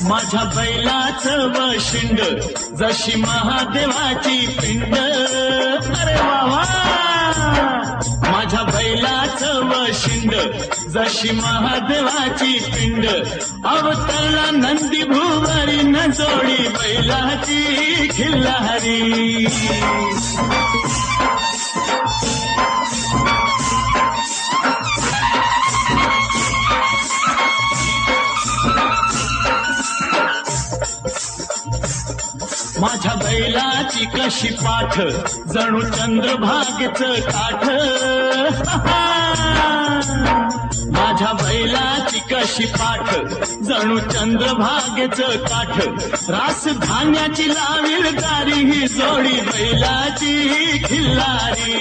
माझ्या बैलाचं वशिंड जशी महादेवाची पिंड. अरे वा, माझ्या बैलाचं वशिंड जशी महादेवाची पिंड. अवतरला नंदी भुवरी न जोडी बैलाची खिल्लारी. माझ्या बैलाची कशी पाठ जणू चंद्रभागेचं काठ. माझ्या बैलाची कशी पाठ जणू चंद्रभागेचं काठ. रास धान्याची लावील दारी ही जोडी बैलाची खिल्लारी.